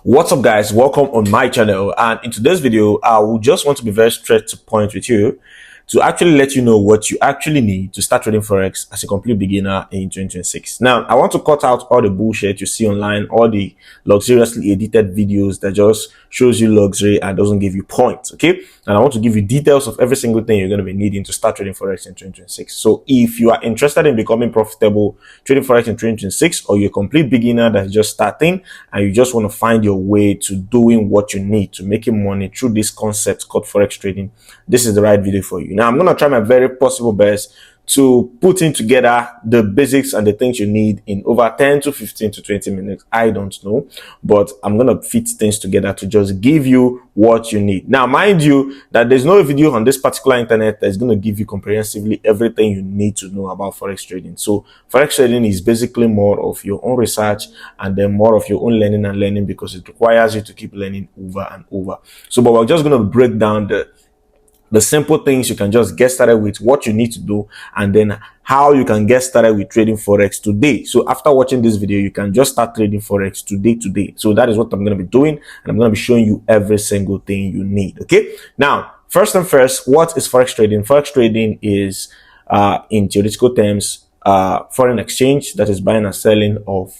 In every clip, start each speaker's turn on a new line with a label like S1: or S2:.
S1: What's up, guys? Welcome on my channel, and in today's video I will just want to be very straight to point with you to actually let you know what you actually need to start trading forex as a complete beginner in 2026. Now, I want to cut out all the bullshit you see online, all the luxuriously edited videos that just shows you luxury and doesn't give you points. Okay, and I want to give you details of every single thing you're going to be needing to start trading forex in 2026. So if you are interested in becoming profitable trading forex in 2026, or you're a complete beginner that's just starting and you just want to find your way to doing what you need to making money through this concept called forex trading, this is the right video for you. Now, I'm going to try my very possible best to put in together the basics and the things you need in over 10 to 15 to 20 minutes. I don't know, but I'm going to fit things together to just give you what you need. Now, mind you that there's no video on this particular internet that's going to give you comprehensively everything you need to know about forex trading. So forex trading is basically more of your own research and then more of your own learning because it requires you to keep learning over and over. So, but we're just going to break down the simple things you can just get started with, what you need to do, and then how you can get started with trading forex today. So after watching this video, you can just start trading forex today. So that is what I'm going to be doing, and I'm going to be showing you every single thing you need. Okay, now first and first, what is forex trading? Forex trading is in theoretical terms foreign exchange, that is buying and selling of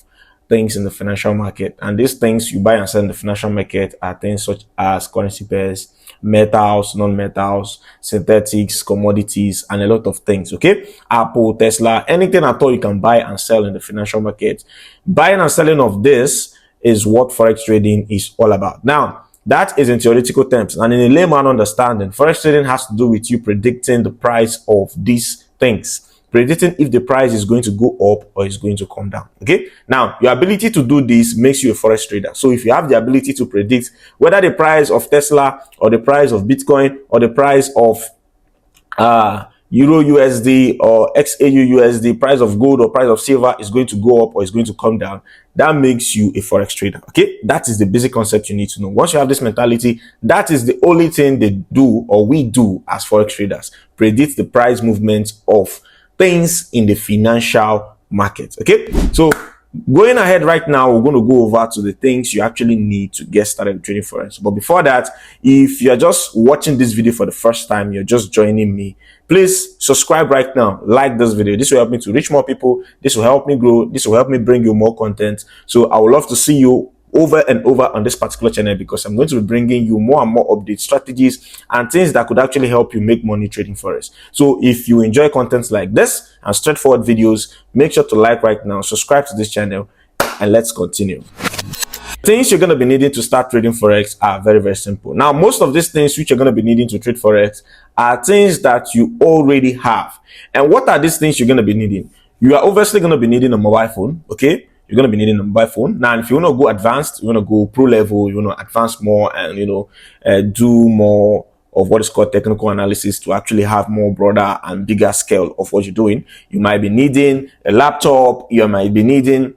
S1: things in the financial market. And these things you buy and sell in the financial market are things such as currency pairs, metals, non-metals, synthetics, commodities, and a lot of things. Okay, Apple, Tesla, anything at all you can buy and sell in the financial market. Buying and selling of this is what forex trading is all about. Now, that is in theoretical terms, and in a layman understanding, forex trading has to do with you predicting the price of these things, predicting if the price is going to go up or is going to come down. Okay, now your ability to do this makes you a forex trader. So if you have the ability to predict whether the price of Tesla or the price of Bitcoin or the price of Euro USD or XAU USD, price of gold or price of silver is going to go up or is going to come down, that makes you a forex trader. Okay, that is the basic concept you need to know. Once you have this mentality, that is the only thing they do, or we do as forex traders, predict the price movements of things in the financial market. Okay, so going ahead right now, we're going to go over to the things you actually need to get started with trading forex. But before that, if you're just watching this video for the first time, you're just joining me, please subscribe right now, like this video. This will help me to reach more people, this will help me grow, this will help me bring you more content. So I would love to see you over and over on this particular channel, because I'm going to be bringing you more and more updates, strategies, and things that could actually help you make money trading forex. So if you enjoy content like this and straightforward videos, make sure to like right now, subscribe to this channel, and let's continue. Things you're going to be needing to start trading forex are very, very simple. Now, most of these things which you're going to be needing to trade forex are things that you already have. And what are these things you're going to be needing? You are obviously going to be needing a mobile phone. Okay, you're going to be needing a mobile phone. Now, if you want to go advanced, you want to go pro level, you want to advance more and, do more of what is called technical analysis to actually have more broader and bigger scale of what you're doing, you might be needing a laptop, you might be needing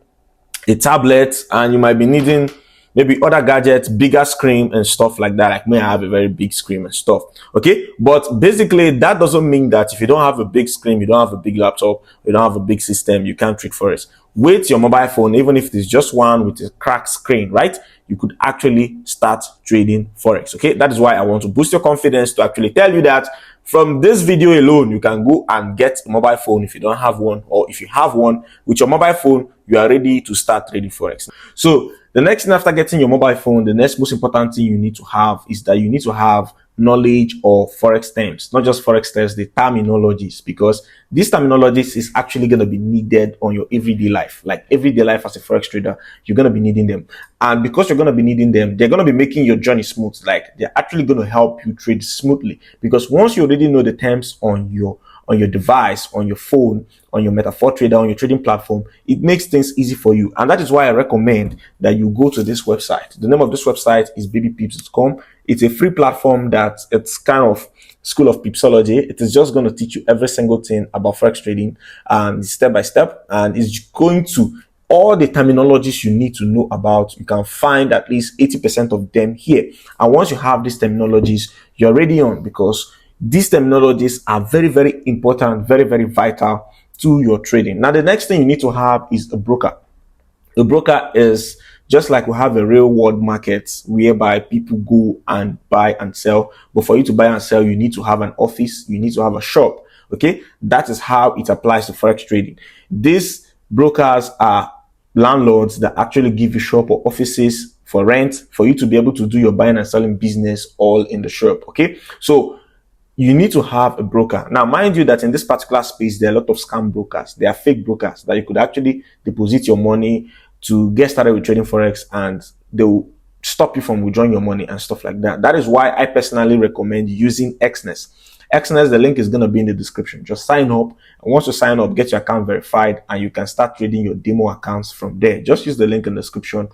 S1: a tablet, and you might be needing maybe other gadgets, bigger screen and stuff like that. Like me, I have a very big screen and stuff. Okay, but basically that doesn't mean that if you don't have a big screen, you don't have a big laptop, you don't have a big system, you can't trade forex. With your mobile phone, even if it's just one with a cracked screen, right, you could actually start trading forex. Okay, that is why I want to boost your confidence to actually tell you that from this video alone, you can go and get a mobile phone if you don't have one, or if you have one, with your mobile phone, you are ready to start trading forex. So the next thing after getting your mobile phone, the next most important thing you need to have is that you need to have knowledge of forex terms, not just forex terms, the terminologies, because these terminologies is actually going to be needed on your everyday life. Like everyday life as a forex trader, you're going to be needing them, and because you're going to be needing them, they're going to be making your journey smooth. Like they're actually going to help you trade smoothly, because once you already know the terms on your device, on your phone, on your Metaphor trader, on your trading platform, it makes things easy for you. And that is why I recommend that you go to this website. The name of this website is babypips.com. It's a free platform that it's kind of school of pipsology. It is just going to teach you every single thing about forex trading, and step by step, and it's going to all the terminologies you need to know about. You can find at least 80% of them here. And once you have these terminologies, you're ready on, because these terminologies are very, very important, very, very vital to your trading. Now, the next thing you need to have is a broker. A broker is Just like we have a real world market whereby people go and buy and sell. But for you to buy and sell, you need to have an office, you need to have a shop. Okay, that is how it applies to Forex trading. These brokers are landlords that actually give you shop or offices for rent for you to be able to do your buying and selling business all in the shop. Okay, so you need to have a broker. Now, mind you that in this particular space, there are a lot of scam brokers. There are fake brokers that you could actually deposit your money to get started with trading Forex, and they will stop you from withdrawing your money and stuff like that. That is why I personally recommend using Xness. Xness, the link is going to be in the description. Just sign up. And once you sign up, get your account verified, and you can start trading your demo accounts from there. Just use the link in the description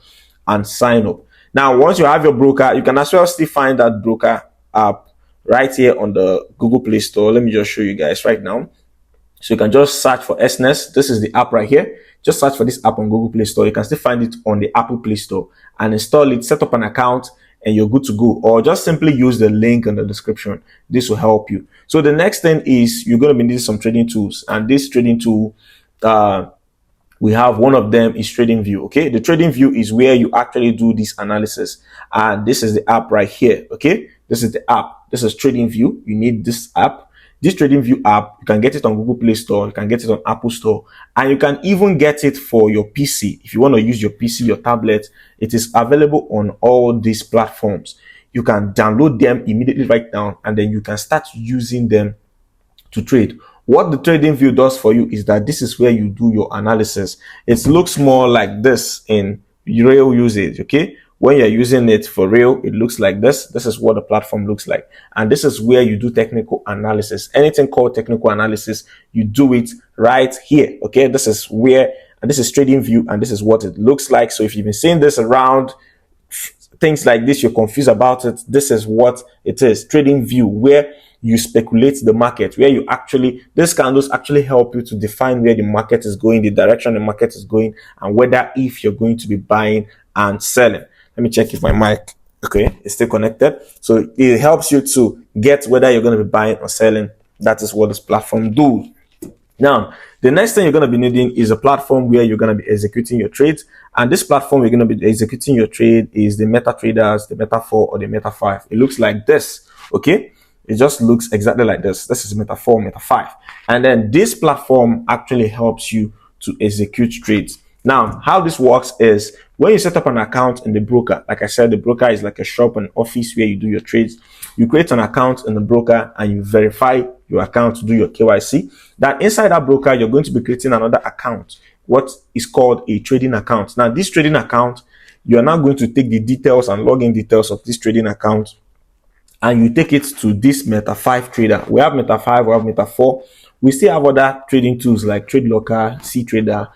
S1: and sign up. Now, once you have your broker, you can as well still find that broker app right here on the Google Play Store. Let me just show you guys right now. So you can just search for Xness. This is the app right here. Just search for this app on Google Play Store. You can still find it on the Apple Play Store and install it, set up an account, and you're good to go. Or just simply use the link in the description. This will help you. So the next thing is you're going to be needing some trading tools. And this trading tool, we have one of them is TradingView. Okay, the TradingView is where you actually do this analysis, and this is the app right here. Okay, this is the app. This is TradingView. You need this app. This TradingView app, you can get it on Google Play Store, you can get it on Apple Store, and you can even get it for your PC. If you want to use your PC, your tablet, it is available on all these platforms. You can download them immediately right now, and then you can start using them to trade. What the TradingView does for you is that this is where you do your analysis. It looks more like this in real usage. Okay, when you're using it for real, it looks like this. This is what the platform looks like, and this is where you do technical analysis. Anything called technical analysis, you do it right here. Okay, this is where, and this is TradingView, and this is what it looks like. So if you've been seeing this around, things like this, you're confused about it, this is what it is. TradingView, where you speculate the market, where you actually, these candles actually help you to define where the market is going, the direction the market is going, and whether if you're going to be buying and selling. Let me check if my mic, okay, is still connected. So it helps you to get whether you're going to be buying or selling. That is what this platform do. Now, the next thing you're going to be needing is a platform where you're going to be executing your trades. And this platform you're going to be executing your trade is the MetaTraders, the Meta 4, or the Meta 5. It looks like this, okay? It just looks exactly like this. This is Meta 4, Meta 5. And then this platform actually helps you to execute trades. Now, how this works is when you set up an account in the broker, like I said, the broker is like a shop and office where you do your trades. You create an account in the broker and you verify your account to do your KYC. That inside that broker, you're going to be creating another account, what is called a trading account. Now, this trading account, you are now going to take the details and login details of this trading account, and you take it to this Meta 5 trader. We have Meta 5, we have Meta 4. We still have other trading tools like TradeLocker, CTrader,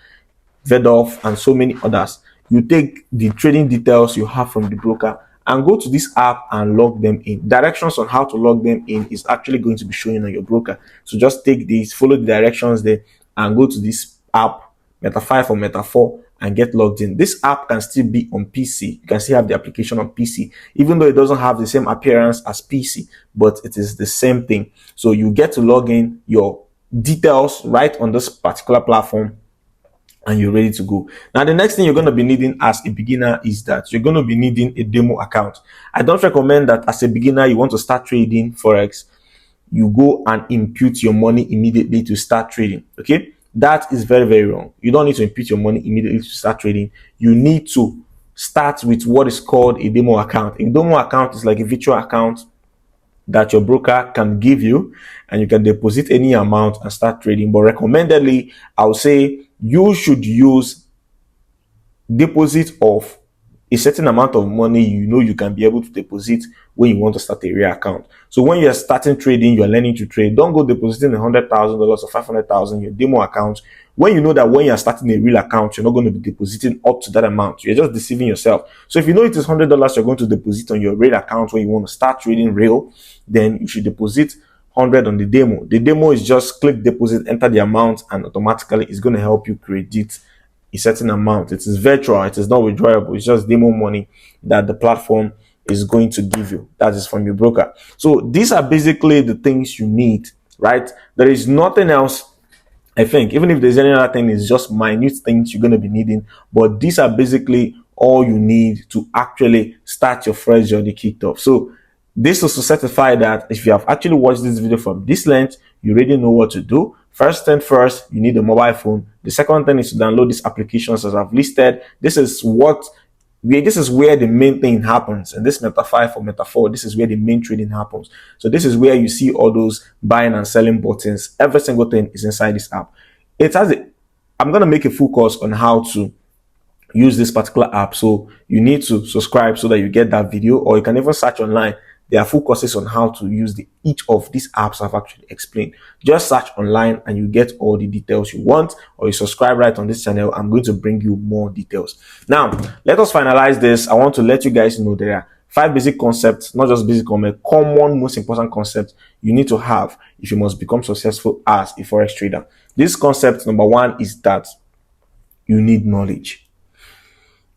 S1: Vedolf, and so many others. You take the trading details you have from the broker and go to this app and log them in. Directions on how to log them in is actually going to be showing on your broker. So just take these, follow the directions there, and go to this app, Meta 5 or Meta 4, and get logged in. This app can still be on PC. You can still have the application on PC, even though it doesn't have the same appearance as PC, but it is the same thing. So you get to log in your details right on this particular platform, and you're ready to go. Now, the next thing you're going to be needing as a beginner is that you're going to be needing a demo account. I don't recommend that as a beginner, you want to start trading Forex, you go and impute your money immediately to start trading. Okay, that is very, very wrong. You don't need to impute your money immediately to start trading. You need to start with what is called a demo account. A demo account is like a virtual account that your broker can give you, and you can deposit any amount and start trading. But recommendedly, I would say you should use deposit of a certain amount of money you can be able to deposit when you want to start a real account. So when you're starting trading, you're learning to trade, don't go depositing $100,000 or $500,000 in your demo account when you know that when you're starting a real account, you're not going to be depositing up to that amount. You're just deceiving yourself. So if you know it is $100 you're going to deposit on your real account when you want to start trading real, then you should deposit 100 on the demo. The demo is just click deposit, enter the amount, and automatically it's going to help you credit a certain amount. It is virtual, it is not withdrawable. It's just demo money that the platform is going to give you. That is from your broker. So these are basically the things you need, right? There is nothing else. I think even if there's any other thing, it's just minute things you're going to be needing. But these are basically all you need to actually start your Forex journey kicked off. So this is to certify that if you have actually watched this video from this length, you already know what to do. First thing first, you need a mobile phone. The second thing is to download these applications as I've listed. This is where the main thing happens. And this Meta 5 or Meta 4, this is where the main trading happens. So this is where you see all those buying and selling buttons. Every single thing is inside this app. I'm going to make a full course on how to use this particular app. So you need to subscribe so that you get that video, or you can even search online. There are full courses on how to use each of these apps I've actually explained. Just search online and you get all the details you want, or you subscribe right on this channel. I'm going to bring you more details. Now, let us finalize this. I want to let you guys know there are 5 basic concepts, not just basic, common, most important concepts you need to have if you must become successful as a Forex trader. This concept, number 1, is that you need knowledge.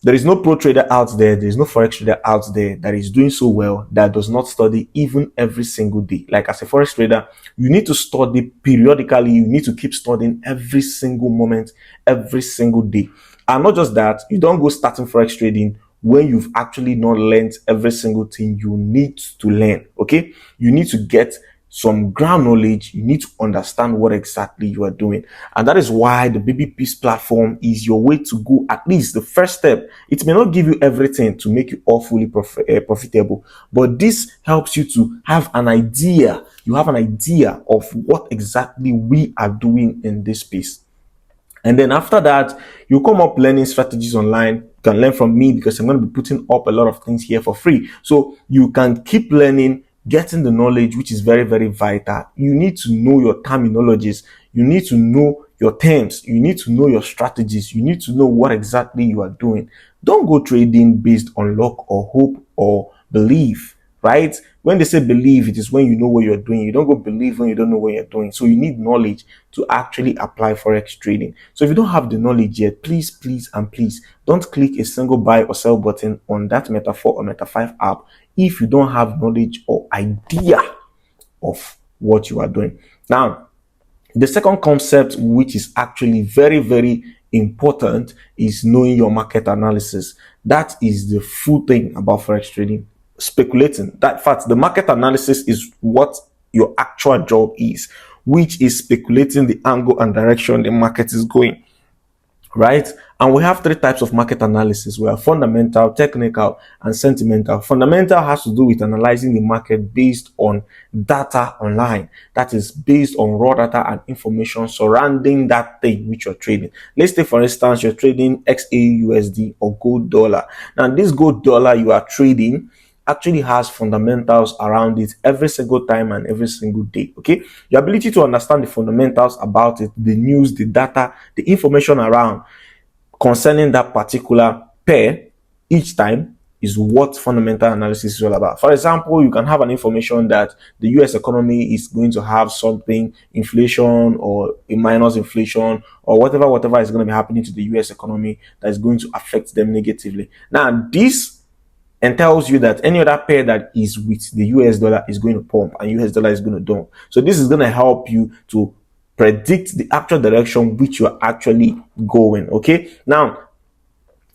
S1: There is no pro trader out there, there is no Forex trader out there that is doing so well that does not study even every single day. Like as a Forex trader, you need to study periodically. You need to keep studying every single moment, every single day. And not just that, you don't go starting Forex trading when you've actually not learned every single thing you need to learn, okay? You need to get some ground knowledge. You need to understand what exactly you are doing. And that is why the Baby Peace platform is your way to go, at least the first step. It may not give you everything to make you all fully profitable, but this helps you to have an idea. You have an idea of what exactly we are doing in this space. And then after that, you come up learning strategies online. You can learn from me because I'm going to be putting up a lot of things here for free. So you can keep learning, getting the knowledge, which is very, very vital. You need to know your terminologies. You need to know your terms. You need to know your strategies. You need to know what exactly you are doing. Don't go trading based on luck or hope or belief, right? When they say believe, it is when you know what you're doing. You don't go believe when you don't know what you're doing. So you need knowledge to actually apply Forex trading. So if you don't have the knowledge yet, please, please, and please don't click a single buy or sell button on that Meta 4 or Meta 5 app if you don't have knowledge or idea of what you are doing. Now, the second concept, which is actually very, very important, is knowing your market analysis. That is the full thing about Forex trading. Speculating. That fact, the market analysis is what your actual job is, which is speculating the angle and direction the market is going, right? And we have 3 types of market analysis. We have fundamental, technical, and sentimental. Fundamental has to do with analyzing the market based on data online. That is based on raw data and information surrounding that thing which you're trading. Let's say, for instance, you're trading XAUUSD or gold dollar. Now, this gold dollar you are trading actually has fundamentals around it every single time and every single day, okay? Your ability to understand the fundamentals about it, the news, the data, the information around concerning that particular pair each time is what fundamental analysis is all about. For example, you can have an information that the US economy is going to have something, inflation or a minus inflation or whatever is going to be happening to the US economy that is going to affect them negatively. Now, this and tells you that any other pair that is with the US dollar is going to pump and US dollar is going to dump. So this is going to help you to predict the actual direction which you are actually going, okay? Now,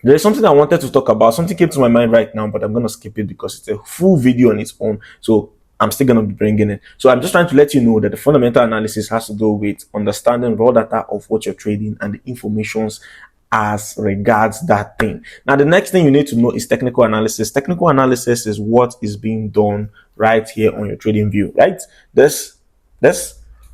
S1: there is something I wanted to talk about. Something came to my mind right now, but I'm going to skip it because it's a full video on its own. So I'm still going to be bringing it. So I'm just trying to let you know that the fundamental analysis has to do with understanding raw data of what you're trading and the informations as regards that thing. Now, the next thing you need to know is technical analysis. Technical analysis is what is being done right here on your trading view, right? This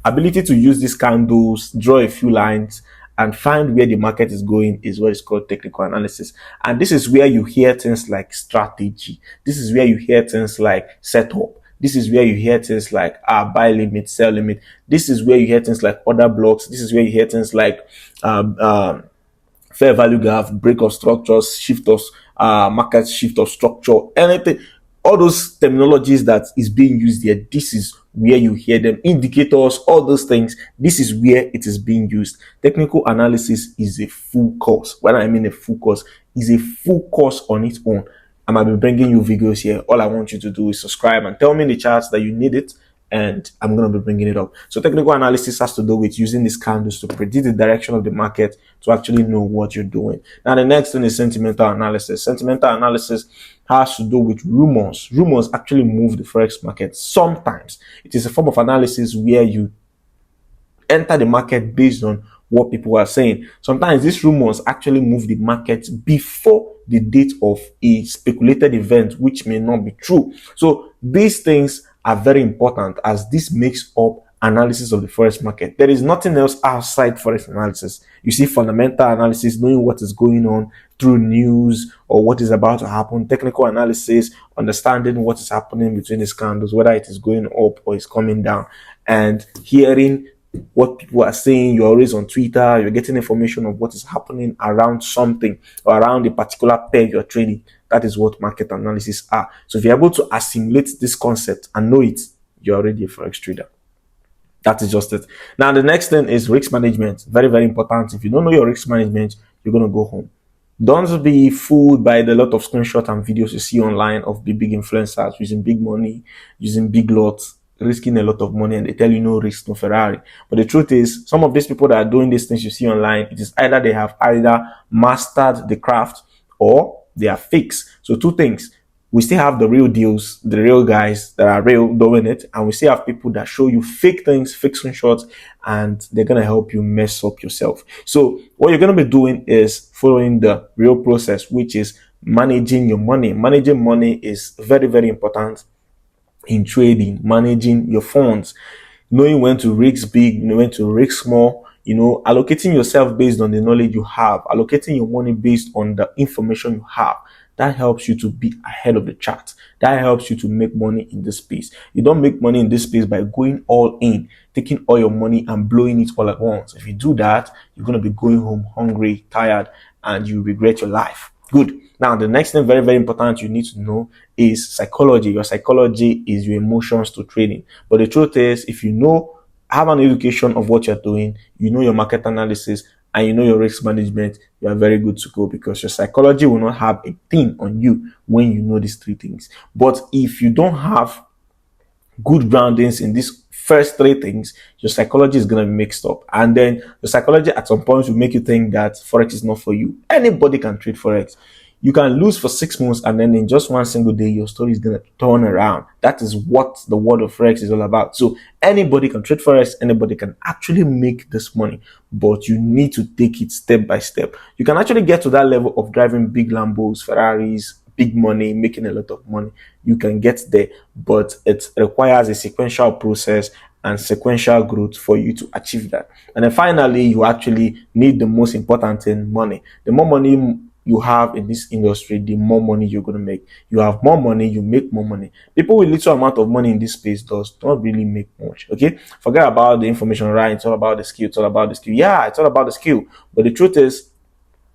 S1: ability to use these candles, draw a few lines, and find where the market is going is what is called technical analysis. And this is where you hear things like strategy. This is where you hear things like setup. This is where you hear things like buy limit, sell limit. This is where you hear things like order blocks. This is where you hear things like fair value graph, break of structures, shift of market shift of structure, anything, all those terminologies that is being used here. This is where you hear them. Indicators, all those things. This is where it is being used. Technical analysis is a full course. When I mean a full course, is a full course on its own. I might be bringing you videos here. All I want you to do is subscribe and tell me in the chats that you need it, and I'm going to be bringing it up. So technical analysis has to do with using these candles to predict the direction of the market, to actually know what you're doing. Now, the next thing is sentimental analysis. Sentimental analysis has to do with rumors. Rumors actually move the Forex market. Sometimes it is a form of analysis where you enter the market based on what people are saying. Sometimes these rumors actually move the market before the date of a speculated event, which may not be true. So these things are very important, as this makes up analysis of the Forex market. There is nothing else outside Forex analysis. You see fundamental analysis, knowing what is going on through news or what is about to happen. Technical analysis, understanding what is happening between these candles, whether it is going up or it's coming down, and hearing what people are saying. You're always on Twitter, you're getting information of what is happening around something or around a particular pair you're trading. That is what market analysis are. So if you're able to assimilate this concept and know it, you're already a Forex trader. That is just it. Now, the next thing is risk management. Very, very important. If you don't know your risk management, you're going to go home. Don't be fooled by the lot of screenshots and videos you see online of the big influencers using big money, using big lots, risking a lot of money, and they tell you no risk, no Ferrari. But the truth is, some of these people that are doing these things you see online, it is either they have either mastered the craft or they are fakes. So two things. We still have the real deals, the real guys that are real doing it, and we still have people that show you fake things, fake screenshots, and they're going to help you mess up yourself. So what you're going to be doing is following the real process, which is managing your money. Managing money is very, very important in trading. Managing your funds, knowing when to risk big, knowing when to risk small, allocating yourself based on the knowledge you have, allocating your money based on the information you have. That helps you to be ahead of the chart. That helps you to make money in this space. You don't make money in this space by going all in, taking all your money and blowing it all at once. If you do that, you're going to be going home hungry, tired, and you regret your life. Good. Now, the next thing, very, very important, you need to know is psychology. Your psychology is your emotions to trading. But the truth is, if you have an education of what you're doing, you know your market analysis, and you know your risk management, you are very good to go, because your psychology will not have a thing on you when you know these three things. But if you don't have good groundings in these first three things, your psychology is going to be mixed up. And then the psychology at some point will make you think that Forex is not for you. Anybody can trade Forex. You can lose for 6 months, and then in just one single day, your story is going to turn around. That is what the world of Forex is all about. So anybody can trade Forex. Anybody can actually make this money, but you need to take it step by step. You can actually get to that level of driving big Lambos, Ferraris, big money, making a lot of money. You can get there, but it requires a sequential process and sequential growth for you to achieve that. And then finally, you actually need the most important thing, money. The more money you have in this industry, the more money you're going to make. You have more money, you make more money. People with little amount of money in this space don't really make much. Okay, forget about the information, right? It's all about the skill. It's all about the skill. Yeah, it's all about the skill. But the truth is,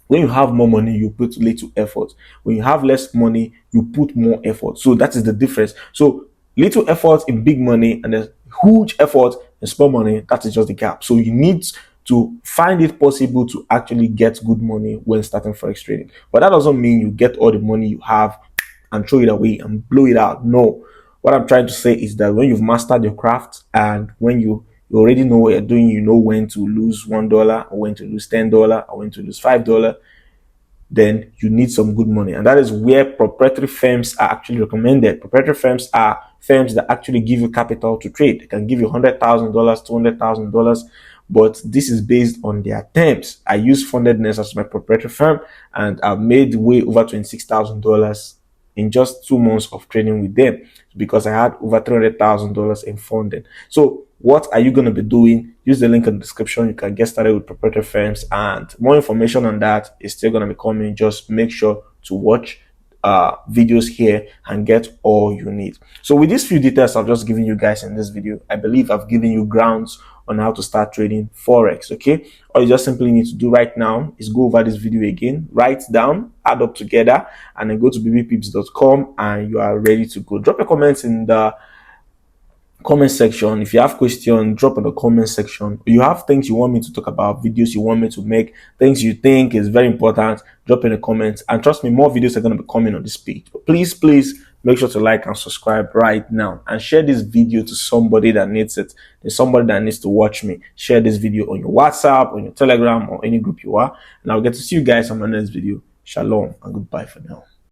S1: when you have more money, you put little effort. When you have less money, you put more effort. So that is the difference. So little effort in big money and a huge effort in small money, that is just the gap. So you need to find it possible to actually get good money when starting Forex trading. But that doesn't mean you get all the money you have and throw it away and blow it out. No. What I'm trying to say is that when you've mastered your craft, and when you already know what you're doing, you know when to lose $1 or when to lose $10 or when to lose $5, then you need some good money. And that is where proprietary firms are actually recommended. Proprietary firms are firms that actually give you capital to trade. They can give you $100,000, $200,000, but this is based on their terms. I use Fundedness as my proprietary firm, and I've made way over $26,000 in just 2 months of trading with them, because I had over $300,000 in funding. So what are you going to be doing? Use the link in the description. You can get started with proprietary firms, and more information on that is still going to be coming. Just make sure to watch videos here and get all you need. So with these few details I've just given you guys in this video, I believe I've given you grounds on how to start trading Forex. Okay, all you just simply need to do right now is go over this video again, write down, add up together, and then go to bbpips.com, and you are ready to go. Drop your comments in the comment section. If you have questions, drop in the comment section. You have things you want me to talk about, videos you want me to make, things you think is very important, drop in the comments. And trust me, more videos are going to be coming on this page. But please make sure to like and subscribe right now, and share this video to somebody that needs it. There's somebody that needs to watch me. Share this video on your WhatsApp, on your Telegram, or any group you are, and I'll get to see you guys on my next video. Shalom and goodbye for now.